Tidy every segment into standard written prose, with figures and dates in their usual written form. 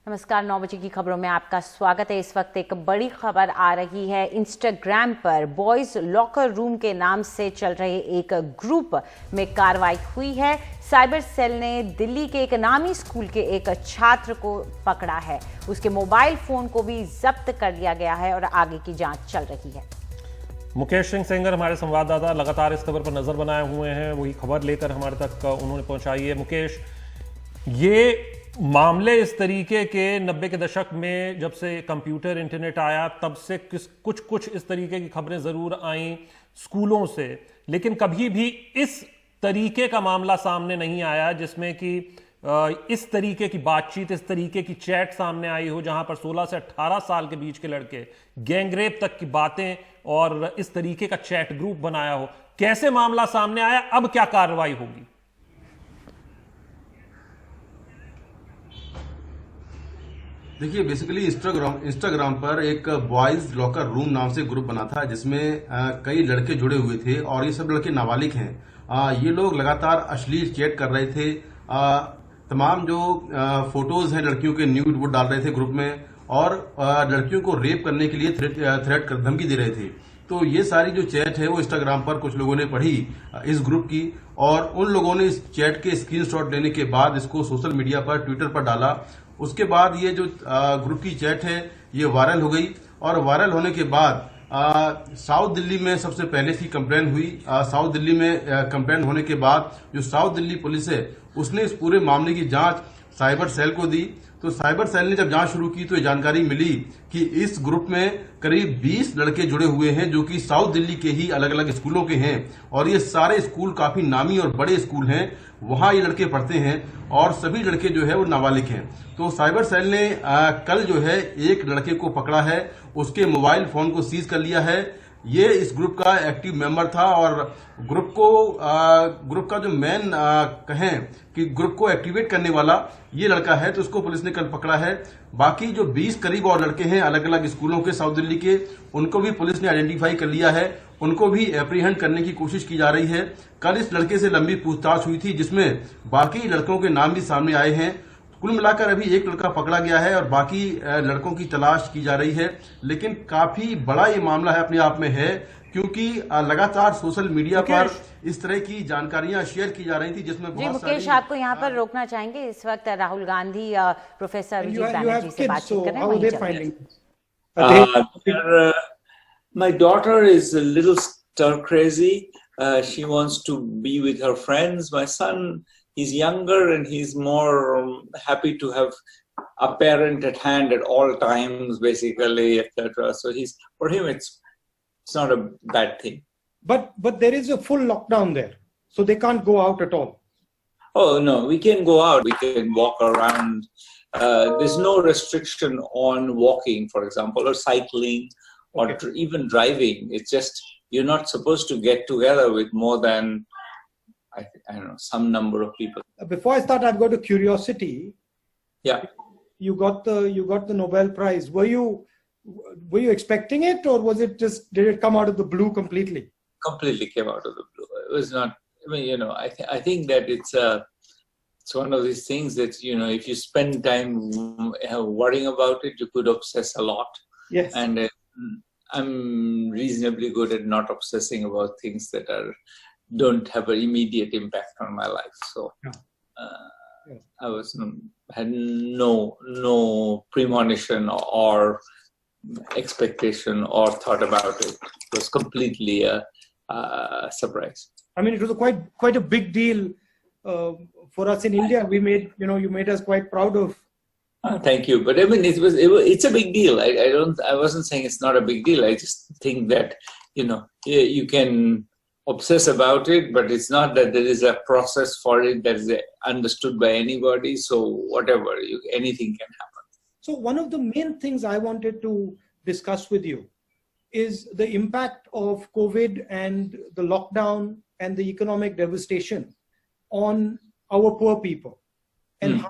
नमस्कार, 9 बजे की खबरों में आपका स्वागत है। इस वक्त एक बड़ी खबर आ रही है। इंस्टाग्राम पर बॉयज लॉकर रूम के नाम से चल रहे एक ग्रुप में कार्रवाई हुई है। साइबर सेल ने दिल्ली के एक नामी स्कूल के एक छात्र को पकड़ा है। उसके मोबाइल फोन को भी जब्त कर लिया गया है और आगे की जांच चल रही है। मुकेश सिंह सेंगर हमारे संवाददाता लगातार इस खबर पर नजर बनाए हुए हैं। वही खबर लेकर हमारे तक उन्होंने पहुंचाई है। मुकेश, ये मामले इस तरीके के 90 के दशक में जब से कंप्यूटर इंटरनेट आया तब से कुछ इस तरीके की खबरें जरूर आई स्कूलों से, लेकिन कभी भी इस तरीके का मामला सामने नहीं आया जिसमें कि इस तरीके की बातचीत, इस तरीके की चैट सामने आई हो, जहां पर 16 से 18 साल के बीच के लड़के गैंगरेप तक की बातें और इस तरीके का चैट ग्रुप बनाया हो। कैसे मामला सामने आया, अब क्या कार्रवाई होगी? देखिए, बेसिकली इंस्टाग्राम पर एक बॉयज लॉकर रूम नाम से ग्रुप बना था जिसमें कई लड़के जुड़े हुए थे और ये सब लड़के नाबालिग हैं। ये लोग लगातार अश्लील चैट कर रहे थे। तमाम जो फोटोज हैं लड़कियों के न्यूड वो डाल रहे थे ग्रुप में और लड़कियों को रेप करने के लिए थ्रेट कर धमकी दे रहे थे। तो ये सारी जो चैट है वो इंस्टाग्राम पर कुछ लोगों ने पढ़ी इस ग्रुप की और उन लोगों ने इस चैट के स्क्रीनशॉट लेने के बाद इसको सोशल मीडिया पर, ट्विटर पर डाला। उसके बाद ये जो ग्रुप की चैट है ये वायरल हो गई और वायरल होने के बाद साउथ दिल्ली में सबसे पहले इसकी कंप्लेन हुई। साउथ दिल्ली में कंप्लेन होने के बाद जो साउथ दिल्ली पुलिस है उसने इस पूरे मामले की जांच साइबर सेल को दी। तो साइबर सेल ने जब जांच शुरू की तो ये जानकारी मिली कि इस ग्रुप में करीब 20 लड़के जुड़े हुए हैं जो कि साउथ दिल्ली के ही अलग अलग स्कूलों के हैं और ये सारे स्कूल काफी नामी और बड़े स्कूल हैं। वहां ये लड़के पढ़ते हैं और सभी लड़के जो है वो नाबालिग हैं। तो साइबर सेल ने कल जो है एक लड़के को पकड़ा है, उसके मोबाइल फोन को सीज कर लिया है। ये इस ग्रुप का एक्टिव मेंबर था और ग्रुप का जो मेन कहें कि ग्रुप को एक्टिवेट करने वाला ये लड़का है, तो उसको पुलिस ने कल पकड़ा है। बाकी जो 20 करीब और लड़के हैं अलग अलग स्कूलों के साउथ दिल्ली के, उनको भी पुलिस ने आइडेंटिफाई कर लिया है। उनको भी एप्रीहेंड करने की कोशिश की जा रही है। कल इस लड़के से लंबी पूछताछ हुई थी जिसमें बाकी लड़कों के नाम भी सामने आए हैं। कुल मिलाकर अभी एक लड़का पकड़ा गया है और बाकी लड़कों की तलाश की जा रही है। लेकिन काफी बड़ा ये मामला है अपने आप में है क्योंकि लगातार सोशल मीडिया पर इस तरह की जानकारियां शेयर की जा रही थी जिसमें बहुत मुकेश, आपको यहाँ पर रोकना चाहेंगे। इस वक्त राहुल गांधी प्रोफेसर अभिजीत बैनर्जी से बातचीत कर रहे हैं। My daughter is a little stir crazy. She wants to be with her friends. My son, he's younger and he's more happy to have a parent at hand at all times, basically, etc. So for him, it's not a bad thing. But there is a full lockdown there, so they can't go out at all. Oh no, we can go out. We can walk around. There's no restriction on walking, for example, or cycling, or even driving. It's just you're not supposed to get together with more than I don't know, some number of people. Before I start, I've got a curiosity. Yeah. You got the Nobel Prize. Were you expecting it, or did it come out of the blue completely? Completely came out of the blue. It was not. I mean, I think that it's one of these things that if you spend time worrying about it, you could obsess a lot. Yes. And I'm reasonably good at not obsessing about things that don't have an immediate impact on my life. So I had no premonition or expectation or thought about it. It was completely a surprise. I mean, it was quite a big deal for us in India. We made you made us quite proud of. Thank you, but I mean it's a big deal. I wasn't saying it's not a big deal. I just think that you can obsess about it, but it's not that there is a process for it that is understood by anybody. So whatever, anything can happen. So one of the main things I wanted to discuss with you is the impact of COVID and the lockdown and the economic devastation on our poor people and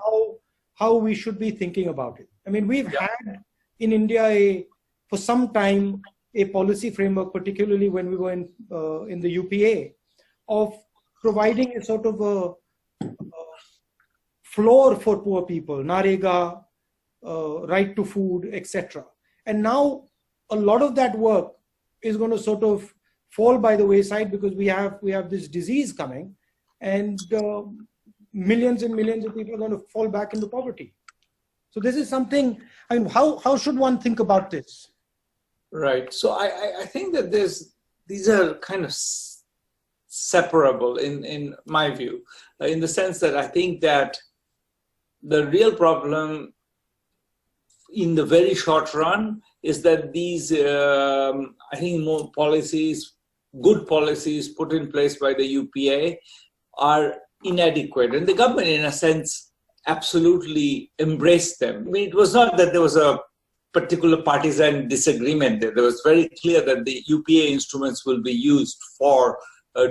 how we should be thinking about it. I mean, we've had in India for some time a policy framework, particularly when we were in the UPA, of providing a sort of a floor for poor people, Narega, right to food, etc. And now a lot of that work is going to sort of fall by the wayside because we have this disease coming, and millions and millions of people are going to fall back into poverty. So this is something, I mean, how should one think about this? Right. So I think that these are kind of separable in my view, in the sense that I think that the real problem in the very short run is that these, I think more policies, good policies put in place by the UPA are inadequate. And the government, in a sense, absolutely embraced them. I mean, it was not that there was a particular partisan disagreement there. There was very clear that the UPA instruments will be used for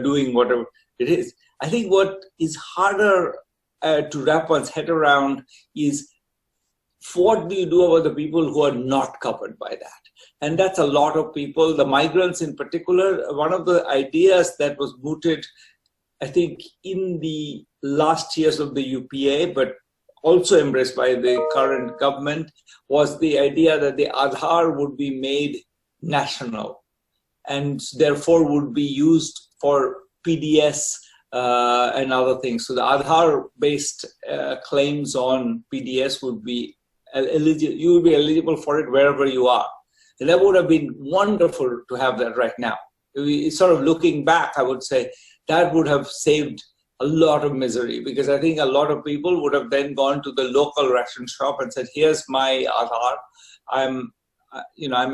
doing whatever it is. I think what is harder to wrap one's head around is what do you do about the people who are not covered by that? And that's a lot of people, the migrants in particular. One of the ideas that was mooted, I think, in the last years of the UPA, but also embraced by the current government, was the idea that the Aadhaar would be made national and therefore would be used for PDS and other things. So the Aadhaar-based claims on PDS would be eligible. You would be eligible for it wherever you are. And that would have been wonderful to have that right now. Sort of looking back, I would say that would have saved a lot of misery, because I think a lot of people would have then gone to the local ration shop and said, here's my Aadhaar. I'm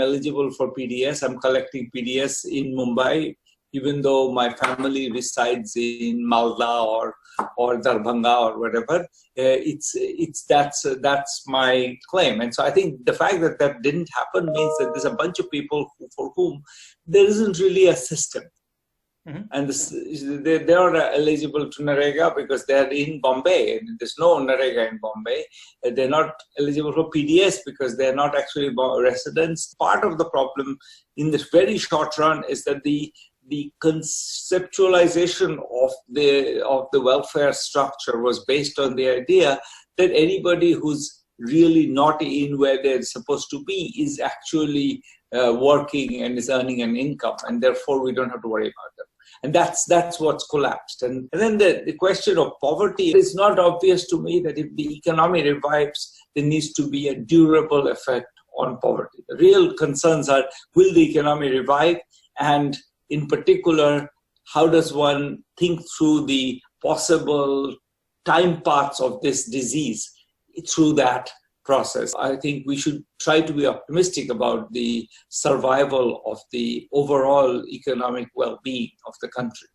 eligible for PDS. I'm collecting PDS in Mumbai, even though my family resides in Malda or Darbhanga or whatever. That's my claim. And so I think the fact that that didn't happen means that there's a bunch of people for whom there isn't really a system. Mm-hmm. And they are eligible to NREGA because they're in Bombay, and there's no NREGA in Bombay. They're not eligible for PDS because they're not actually residents. Part of the problem in the very short run is that the conceptualization of the welfare structure was based on the idea that anybody who's really not in where they're supposed to be is actually working and is earning an income, and therefore we don't have to worry about them. And that's what's collapsed. And then the question of poverty, it's not obvious to me that if the economy revives, there needs to be a durable effect on poverty. The real concerns are, will the economy revive? And in particular, how does one think through the possible time parts of this disease through that process? I think we should try to be optimistic about the survival of the overall economic well-being of the country.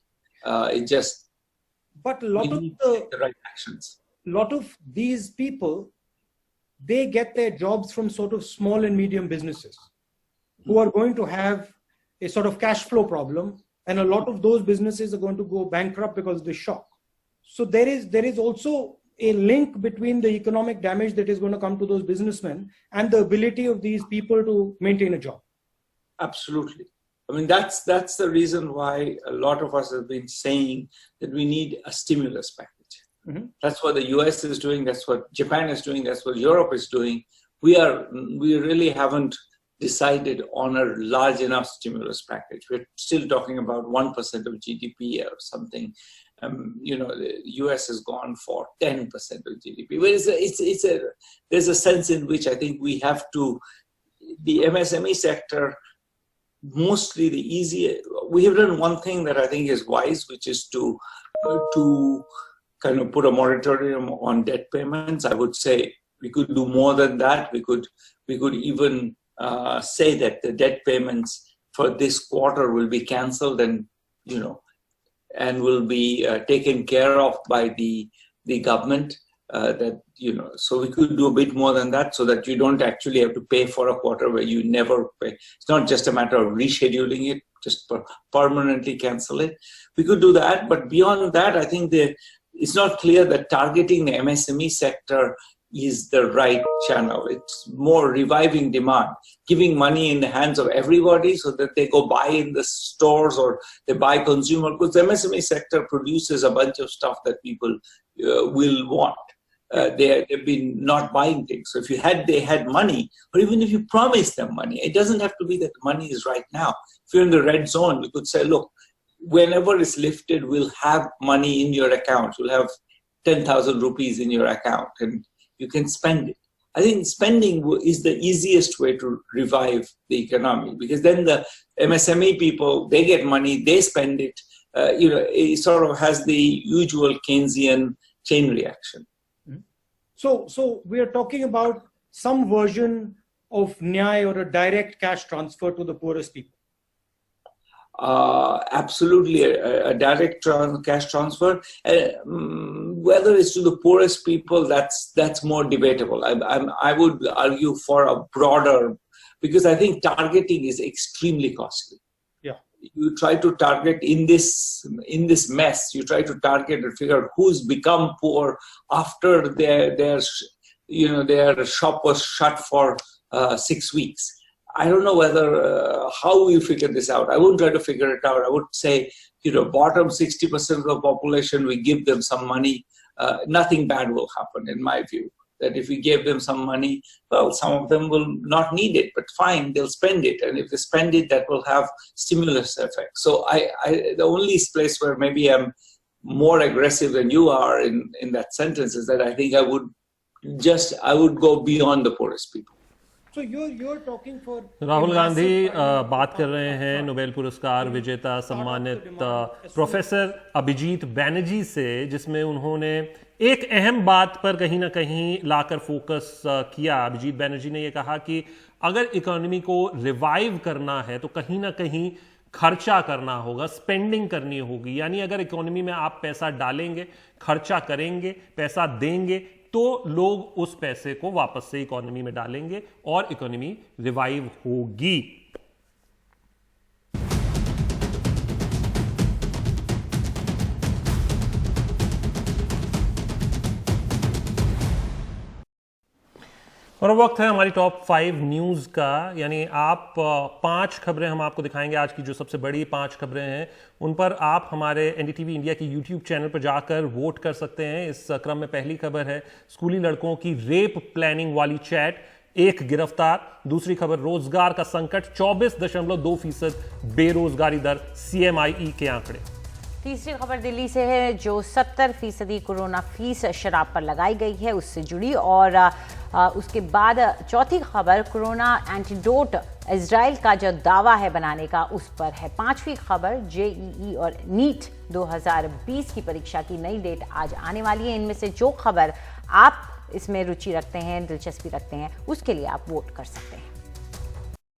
But a lot of the right actions. A lot of these people, they get their jobs from sort of small and medium businesses who are going to have a sort of cash flow problem, and a lot of those businesses are going to go bankrupt because of the shock. So there is also a link between the economic damage that is going to come to those businessmen and the ability of these people to maintain a job. Absolutely. I mean, that's the reason why a lot of us have been saying that we need a stimulus package. Mm-hmm. That's what the US is doing. That's what Japan is doing. That's what Europe is doing. We really haven't decided on a large enough stimulus package. We're still talking about 1% of GDP or something. The US has gone for 10% of GDP. But there's a sense in which I think we have to, the MSME sector, mostly the easier, we have done one thing that I think is wise, which is to kind of put a moratorium on debt payments. I would say we could do more than that. We could even say that the debt payments for this quarter will be cancelled and will be taken care of by the government. So we could do a bit more than that, so that you don't actually have to pay for a quarter where you never pay. It's not just a matter of rescheduling it, just permanently cancel it. We could do that, but beyond that, I think it's not clear that targeting the MSME sector is the right channel. It's more reviving demand, giving money in the hands of everybody so that they go buy in the stores or they buy consumer goods. The MSME sector produces a bunch of stuff that people will want. they've been not buying things. So if they had money, or even if you promise them money, it doesn't have to be that money is right now. If you're in the red zone, you could say, look, whenever it's lifted, we'll have money in your account. You'll have 10,000 rupees in your account and you can spend it. I think spending is the easiest way to revive the economy, because then the MSME people, they get money, they spend it. It sort of has the usual Keynesian chain reaction. So we are talking about some version of Nyay, or a direct cash transfer to the poorest people. Absolutely, a direct cash transfer. Whether it's to the poorest people, that's more debatable. I would argue for a broader, because I think targeting is extremely costly. Yeah, you try to target in this mess. You try to target and figure out who's become poor after their shop was shut for 6 weeks. I don't know how we figure this out. I wouldn't try to figure it out. I would say, bottom 60% of the population, we give them some money. Nothing bad will happen, in my view. That if we gave them some money, well, some of them will not need it, but fine, they'll spend it. And if they spend it, that will have stimulus effect. So the only place where maybe I'm more aggressive than you are in that sentence is that I think I would go beyond the poorest people. So you're talking for Rahul Gandhi बात कर रहे हैं Nobel पुरस्कार विजेता सम्मानित professor Abhijit Banerjee से, जिसमें उन्होंने एक अहम बात पर कहीं ना कहीं लाकर फोकस किया। अभिजीत बैनर्जी ने यह कहा कि अगर इकोनॉमी को रिवाइव करना है तो कहीं ना कहीं खर्चा करना होगा, स्पेंडिंग करनी होगी। यानी अगर इकोनॉमी में आप पैसा डालेंगे, खर्चा करेंगे, पैसा देंगे, तो लोग उस पैसे को वापस से इकोनॉमी में डालेंगे और इकोनॉमी रिवाइव होगी। और वक्त है हमारी टॉप 5 न्यूज़ का। यानी आप 5 खबरें हम आपको दिखाएंगे। आज की जो सबसे बड़ी 5 खबरें हैं उन पर आप हमारे एनडीटीवी इंडिया की यूट्यूब चैनल पर जाकर वोट कर सकते हैं। इस क्रम में पहली खबर है स्कूली लड़कों की रेप प्लानिंग वाली चैट, 1 गिरफ्तार। दूसरी खबर रोजगार का संकट, 24.2% बेरोजगारी दर, CMIE के आंकड़े। तीसरी खबर दिल्ली से है, जो 70% कोरोना फीस शराब पर लगाई गई है उससे जुड़ी। और उसके बाद चौथी खबर कोरोना एंटीडोट इजराइल का जो दावा है बनाने का उस पर है। 5वीं खबर JEE और नीट 2020 की परीक्षा की नई डेट आज आने वाली है। इनमें से जो खबर आप इसमें रुचि रखते हैं, दिलचस्पी रखते हैं, उसके लिए आप वोट कर सकते हैं।